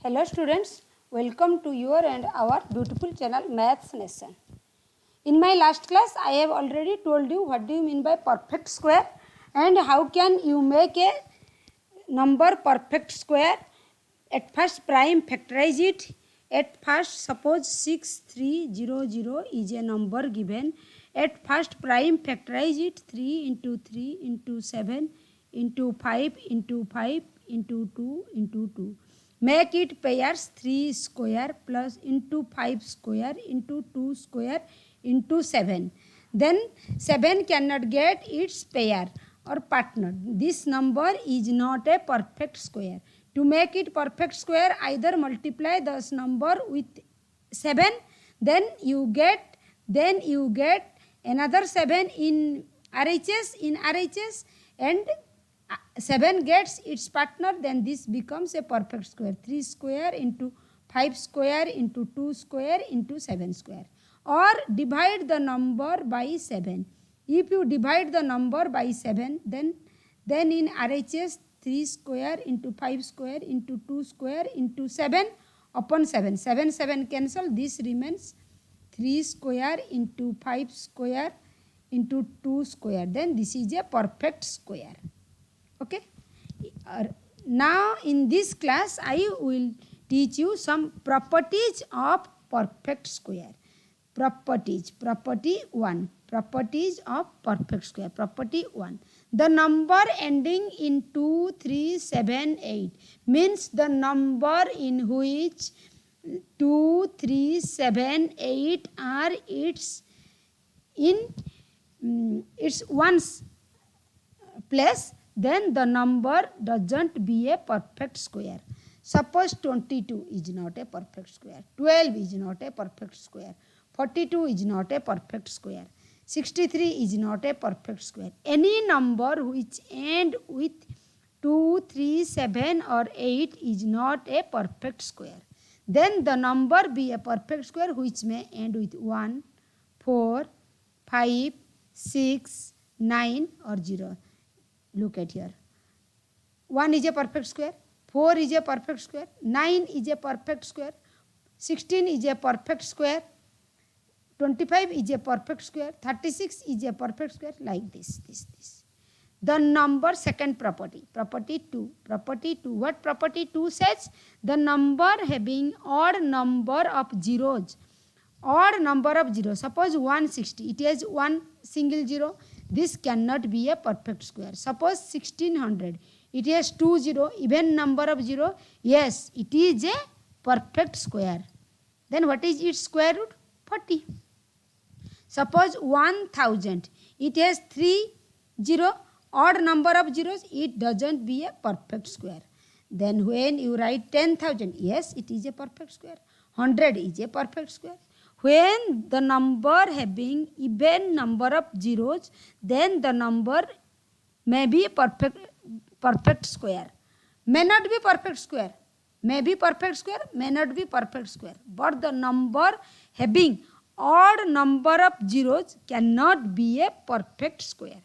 Hello students, welcome to your and our beautiful channel Maths Nation. In my last class I have already told you what do you mean by perfect square and how can you make a number perfect square. At first prime factorize it. At first suppose 6300 is a number given. At first prime factorize it. 3 into 3 into 7 into 5 into 5 into 2 into 2. Make it pairs 3 square plus into 5 square into 2 square into 7. Then 7 cannot get its pair or partner. This number is not a perfect square. To make it perfect square, either multiply this number with 7, then you get another 7 in RHS and 7 gets its partner, then this becomes a perfect square. 3 square into 5 square into 2 square into 7 square. Or divide the number by 7. If you divide the number by 7, then in RHS 3 square into 5 square into 2 square into 7 upon 7. 7 cancel. This remains 3 square into 5 square into 2 square. Then this is a perfect square. Okay. Now in this class I will teach you some properties of perfect square. Property 1. Properties of perfect square. Property 1. The number ending in 2, 3, 7, 8 means the number in which 2, 3, 7, 8 are its ones place, then the number doesn't be a perfect square. Suppose 22 is not a perfect square. 12 is not a perfect square. 42 is not a perfect square. 63 is not a perfect square. Any number which end with 2, 3, 7 or 8 is not a perfect square. Then the number be a perfect square which may end with 1, 4, 5, 6, 9 or 0. Look at here. 1 is a perfect square. 4 is a perfect square. 9 is a perfect square. 16 is a perfect square. 25 is a perfect square. 36 is a perfect square. Like this. The number, second property. Property 2. Property 2. What property 2 says? The number having odd number of zeros. Odd number of zeros. Suppose 160. It has one single zero. This cannot be a perfect square. Suppose 1600. It has 2 zero. Even number of zero. Yes, it is a perfect square. Then what is its square root? 40. Suppose 1000. It has 3 zero. Odd number of zeros. It doesn't be a perfect square. Then when you write 10,000. Yes, it is a perfect square. 100 is a perfect square. When the number having even number of zeros, then the number may be perfect square. May not be perfect square. May be perfect square, may not be perfect square. But the number having odd number of zeros cannot be a perfect square.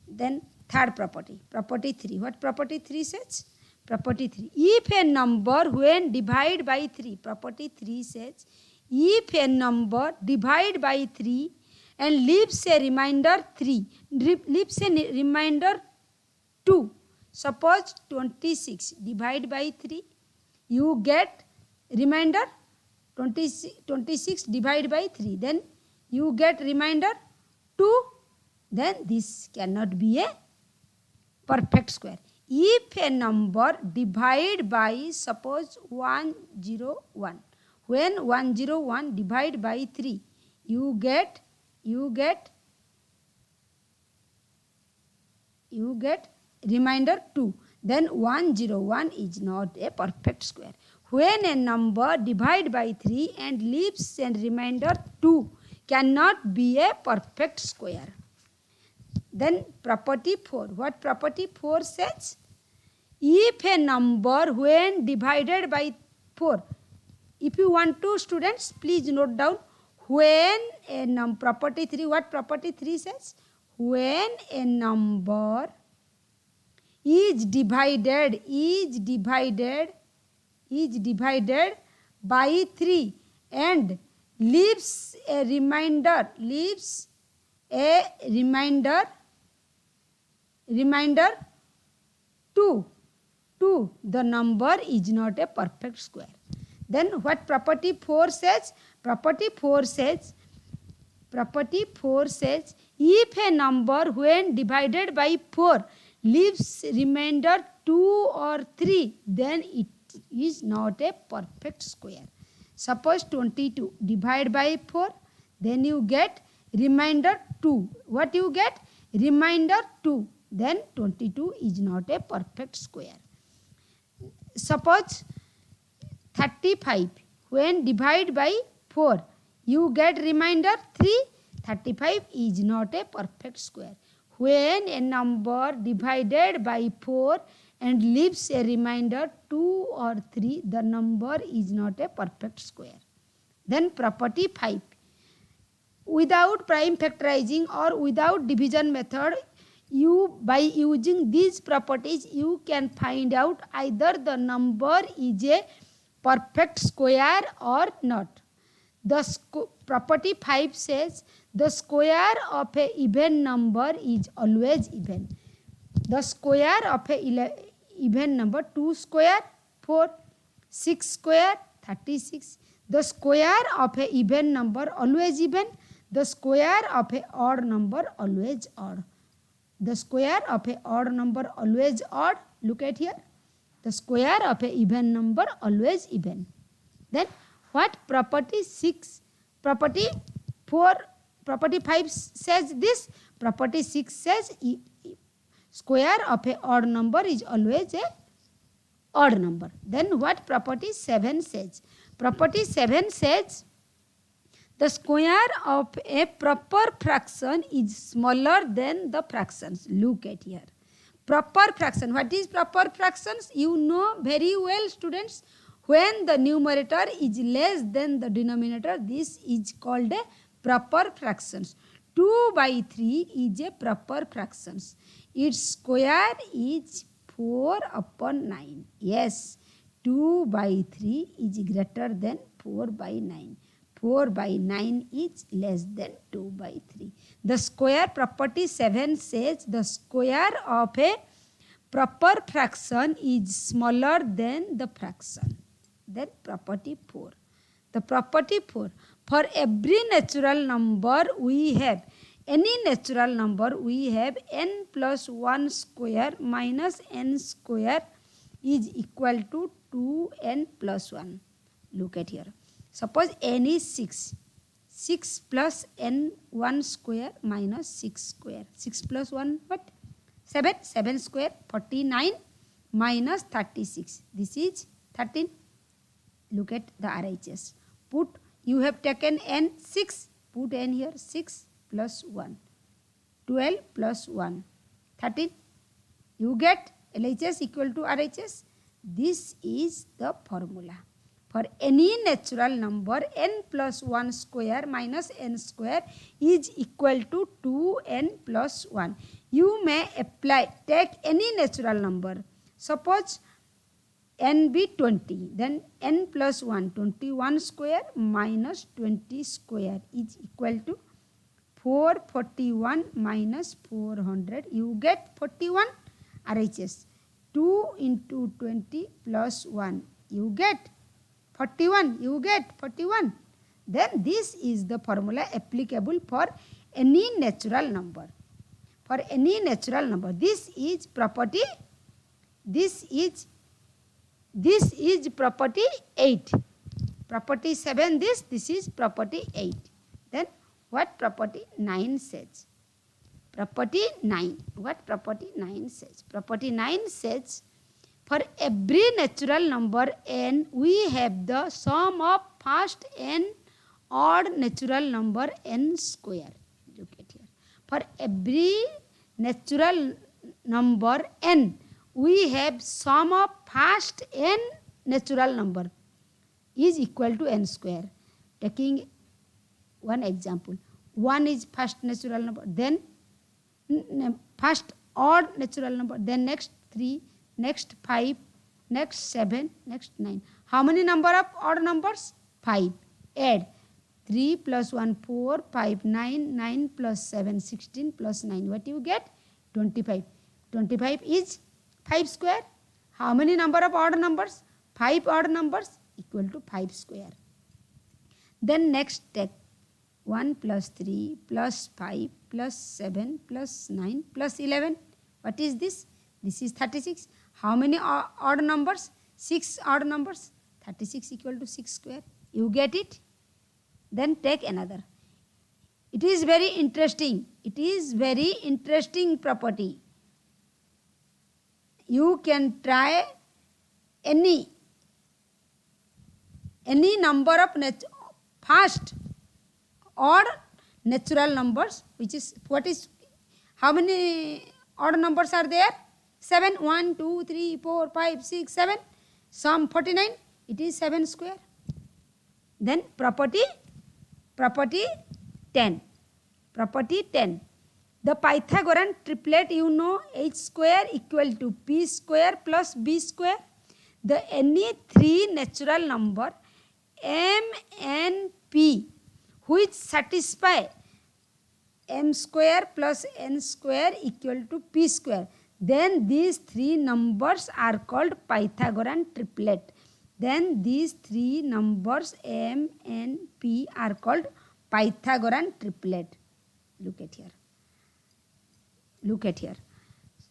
Then third property. Property 3. What property 3 says? Property 3. If a number when divided by 3. Property 3 says, if a number divide by 3 and leaves a remainder 3, leaves a remainder 2. Suppose 26 divide by 3, you get remainder 26 divide by 3. Then you get remainder 2. Then this cannot be a perfect square. If a number divide by, suppose 101. When 101 divide by 3, you get remainder 2. Then 101 is not a perfect square. When a number divide by 3 and leaves a remainder 2 cannot be a perfect square. Then property 4. What property 4 says? If a number when divided by 4. If you want to, students, please note down. When a property 3, what property 3 says? When a number is divided is divided by 3 and leaves a remainder 2, the number is not a perfect square. Then what property 4 says? Property 4 says if a number when divided by 4 leaves remainder 2 or 3, then it is not a perfect square. Suppose 22 divide by 4, then you get remainder 2. What you get? Remainder 2. Then 22 is not a perfect square. Suppose 35 when divide by 4, you get remainder 3. 35 is not a perfect square. When a number divided by 4 and leaves a remainder 2 or 3, the number is not a perfect square. Then property 5. Without prime factorizing or without division method, by using these properties, you can find out either the number is a perfect square or not. The property 5 says the square of a even number is always even. The square of a even number 2 square 4, 6 square 36. The square of a even number always even. The square of a odd number always odd. The square of a odd number always odd. Look at here. The square of a even number always even. Then what property 6? Property 4, property 5 says this. Property 6 says square of a odd number is always a odd number. Then what property 7 says? Property 7 says the square of a proper fraction is smaller than the fractions. Look at here. Proper fraction. What is proper fractions? You know very well, students. When the numerator is less than the denominator, this is called a proper fractions. 2 by 3 is a proper fractions. Its square is 4 upon 9. Yes, 2 by 3 is greater than 4 by 9. 4 by 9 is less than 2 by 3. The square property 7 says the square of a proper fraction is smaller than the fraction. Then property 4. The property 4. For every natural number we have, any natural number we have n plus 1 square minus n square is equal to 2n plus 1. Look at here. Suppose n is 6. 6 plus n 1 square minus 6 square. 6 plus 1 what? 7. 7 square 49 minus 36. This is 13. Look at the RHS. You have taken n 6. Put n here 6 plus 1. 12 plus 1. 13. You get LHS equal to RHS. This is the formula. For any natural number, n plus 1 square minus n square is equal to 2n plus 1. You may take any natural number. Suppose n be 20. Then n plus 1, 21 square minus 20 square is equal to 441 minus 400. You get 41 RHS. 2 into 20 plus 1. You get 41. You get 41. Then this is the formula applicable for any natural number. For any natural number. This is property. This is property 8. Property 7 this is property 8. Then what property 9 says? Property 9. What property 9 says? Property 9 says for every natural number n, we have the sum of first n odd natural number n square. Look at here. For every natural number n, we have sum of first n natural number is equal to n square. Taking one example. 1 is first natural number, then first odd natural number, then next 3, next 5, next 7, next 9. How many number of odd numbers? 5. Add 3 plus 1 4, 5 9, 9 plus 7 16 plus 9. What you get? 25. 25 is 5 square. How many number of odd numbers? 5 odd numbers equal to 5 square. Then next take 1 plus 3 plus 5 plus 7 plus 9 plus 11. What is this? This is 36. How many odd numbers? 6 odd numbers. 36 equal to 6 square. You get it? Then take another. It is very interesting. It is very interesting property. You can try any number of first odd natural numbers, which is how many odd numbers are there? 7. 1 2 3 4 5 6 7. Sum 49. It is 7 square. Then property 10. Property 10. The Pythagorean triplet, you know, h square equal to p square plus b square. The any three natural number m, n, p which satisfy m square plus n square equal to p square, then these three numbers are called Pythagorean triplet. Then these three numbers m, n, p are called Pythagorean triplet. Look at here. Look at here.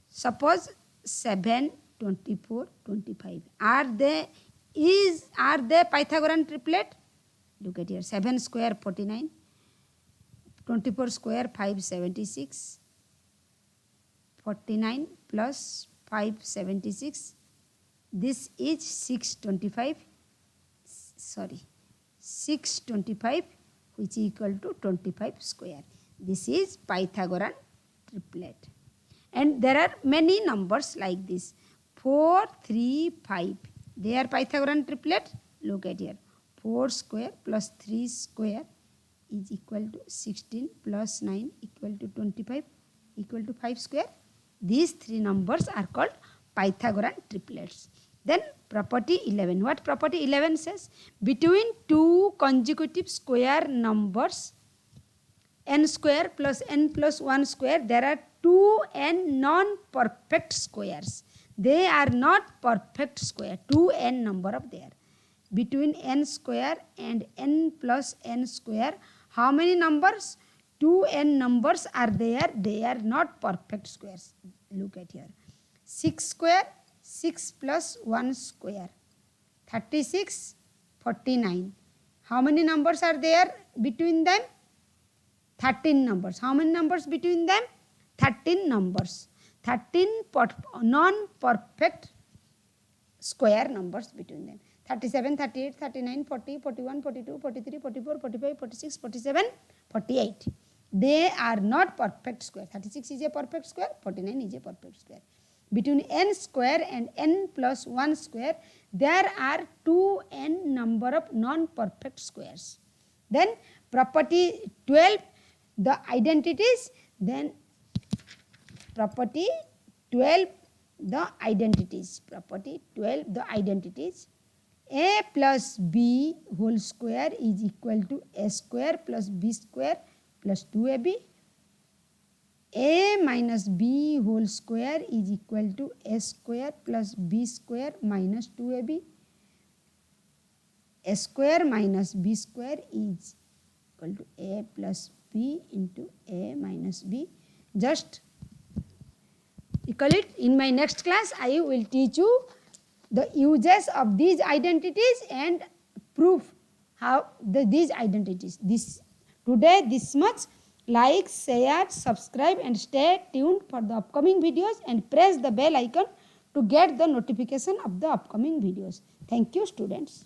Suppose 7, 24, 25. Are they Pythagorean triplet? Look at here. 7 square 49. 24 square 576. 49 plus 576. This is 625. 625, which is equal to 25 square. This is Pythagorean triplet. And there are many numbers like this. 4, 3, 5. They are Pythagorean triplet. Look at here. 4 square plus 3 square is equal to 16 plus 9 equal to 25 equal to 5 square. These three numbers are called Pythagorean triplets. Then property 11. What property 11 says? Between two consecutive square numbers n square plus n plus 1 square, there are 2n non-perfect squares. They are not perfect square. 2n number of there. Between n square and n plus n square, how many numbers? 2n numbers are there. They are not perfect squares. Look at here. 6 square, 6 plus 1 square. 36, 49. How many numbers are there between them? 13 numbers. How many numbers between them? 13 numbers. 13 non-perfect square numbers between them. 37, 38, 39, 40, 41, 42, 43, 44, 45, 46, 47, 48. They are not perfect square. 36 is a perfect square, 49 is a perfect square. Between n square and n plus 1 square, there are 2n number of non-perfect squares. Then property 12, the identities. Then property 12, the identities. Property 12, the identities. A plus b whole square is equal to a square plus b square plus 2ab. A minus b whole square is equal to a square plus b square minus 2ab. A square minus b square is equal to a plus b into a minus b. Just recall it. In my next class, I will teach you the uses of these identities and proof how these identities. Today this much. Like, share, subscribe and stay tuned for the upcoming videos and press the bell icon to get the notification of the upcoming videos. Thank you, students.